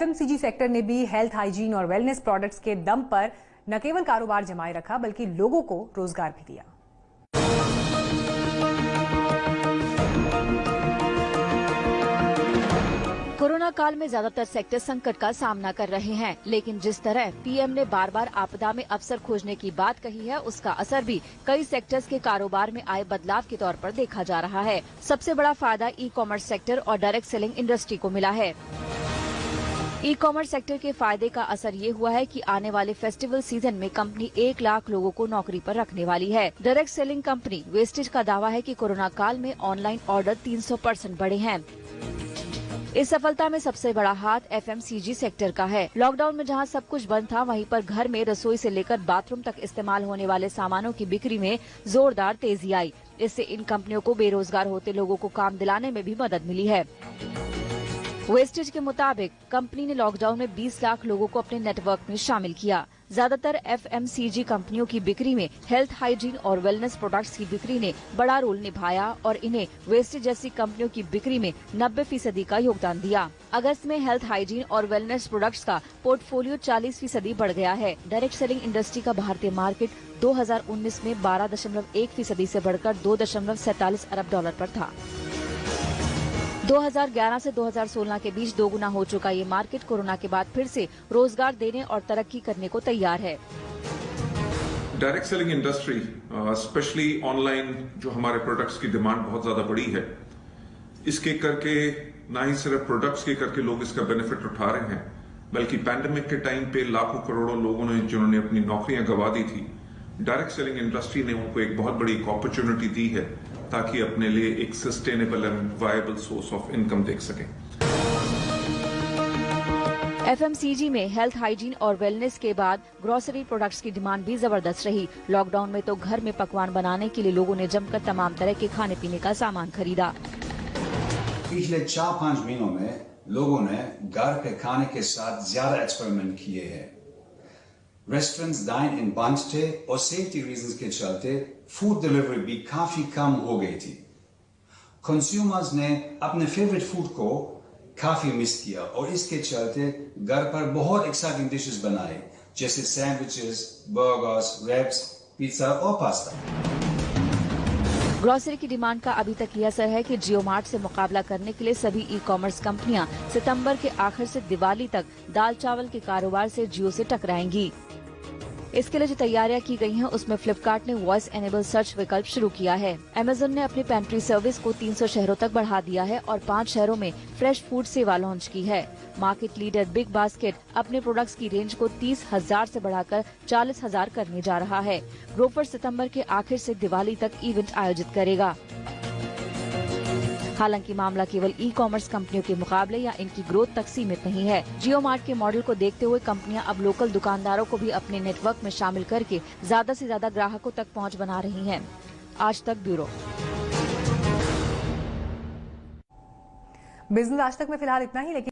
FMCG sector ने भी health, hygiene और वेलनेस प्रोडक्ट्स के दम पर न केवल कारोबार जमाए रखा बल्कि लोगों को रोजगार भी दिया। कोरोना काल में ज्यादातर सेक्टर संकट का सामना कर रहे हैं, लेकिन जिस तरह पीएम ने बार बार आपदा में अवसर खोजने की बात कही है, उसका असर भी कई सेक्टर्स के कारोबार में आए बदलाव के तौर पर देखा जा रहा है। सबसे बड़ा फायदा ई कॉमर्स सेक्टर और डायरेक्ट सेलिंग इंडस्ट्री को मिला है। ई कॉमर्स सेक्टर के फायदे का असर ये हुआ है कि आने वाले फेस्टिवल सीजन में कंपनी 1 लाख लोगों को नौकरी पर रखने वाली है। डायरेक्ट सेलिंग कंपनी वेस्टेज का दावा है कि कोरोना काल में ऑनलाइन ऑर्डर 300% बढ़े हैं। इस सफलता में सबसे बड़ा हाथ एफएमसीजी सेक्टर का है। लॉकडाउन में जहां सब कुछ बंद था, वहीं पर घर में रसोई से लेकर बाथरूम तक इस्तेमाल होने वाले सामानों की बिक्री में जोरदार तेजी आई। इससे इन कंपनियों को बेरोजगार होते लोगों को काम दिलाने में भी मदद मिली है। वेस्टेज के मुताबिक कंपनी ने लॉकडाउन में 20 लाख लोगों को अपने नेटवर्क में शामिल किया। ज्यादातर एफएमसीजी कंपनियों की बिक्री में हेल्थ, हाइजीन और वेलनेस प्रोडक्ट्स की बिक्री ने बड़ा रोल निभाया और इन्हें वेस्टेज जैसी कंपनियों की बिक्री में 90% का योगदान दिया। अगस्त में हेल्थ, हाइजीन और वेलनेस प्रोडक्ट्स का पोर्टफोलियो 40% बढ़ गया है। डायरेक्ट सेलिंग इंडस्ट्री का भारतीय मार्केट 2019 में 12.1% से बढ़कर $2.47 अरब पर था। 2011 से 2016 के बीच दोगुना हो चुका ये मार्केट कोरोना के बाद फिर से रोजगार देने और तरक्की करने को तैयार है। Direct selling industry specially online जो हमारे प्रोडक्ट्स की डिमांड बहुत ज्यादा बढ़ी है, इसके करके ना ही सिर्फ प्रोडक्ट्स के करके लोग इसका बेनिफिट उठा रहे हैं, बल्कि पैंडेमिक के टाइम पे लाखों करोड़ों लोगों ने जिन्होंने अपनी नौकरियां गंवा दी थी, डायरेक्ट सेलिंग इंडस्ट्री ने उनको एक बहुत बड़ी अपॉर्चुनिटी दी है ताकि अपने लिए एक sustainable and viable source of income देख सकें। एफएमसीजी में हेल्थ, हाइजीन और वेलनेस के बाद ग्रोसरी प्रोडक्ट्स की डिमांड भी जबरदस्त रही। लॉकडाउन में तो घर में पकवान बनाने के लिए लोगों ने जमकर तमाम तरह के खाने पीने का सामान खरीदा। पिछले 4-5 महीनों में लोगों ने घर पे खाने के साथ ज्यादा एक्सपेरिमेंट किए हैं। रेस्टोरेंट्स डाइन इन बंद थे और सेफ्टी रीजंस के चलते फूड डिलीवरी भी काफी कम हो गई थी। कंज्यूमर्स ने अपने फेवरेट फूड को काफी मिस किया और इसके चलते घर पर बहुत एक्साइटिंग डिशेस बनाए, जैसे सैंडविचेस, बर्गर्स, रैप्स, पिज्जा और पास्ता। ग्रोसरी की डिमांड का अभी तक यह असर है कि जियो मार्ट से मुकाबला करने के लिए सभी ई कॉमर्स कंपनियां सितंबर के आखिर से दिवाली तक दाल चावल के कारोबार से जियो से टकराएंगी। इसके लिए जो तैयारियां की गई हैं, उसमें फ्लिपकार्ट ने वॉइस एनेबल सर्च विकल्प शुरू किया है। अमेजन ने अपनी पेंट्री सर्विस को 300 शहरों तक बढ़ा दिया है और 5 शहरों में फ्रेश फूड सेवा लॉन्च की है। मार्केट लीडर बिग बास्केट अपने प्रोडक्ट्स की रेंज को 30,000 से बढ़ाकर 40,000 करने जा रहा है। ग्रोफर सितंबर के आखिर से दिवाली तक इवेंट आयोजित करेगा। हालांकि मामला केवल ई कॉमर्स कंपनियों के मुकाबले या इनकी ग्रोथ तक सीमित नहीं है। जियो मार्ट के मॉडल को देखते हुए कंपनियां अब लोकल दुकानदारों को भी अपने नेटवर्क में शामिल करके ज्यादा से ज्यादा ग्राहकों तक पहुंच बना रही हैं। आज तक ब्यूरो। बिजनेस आज तक में फिलहाल इतना ही, लेकिन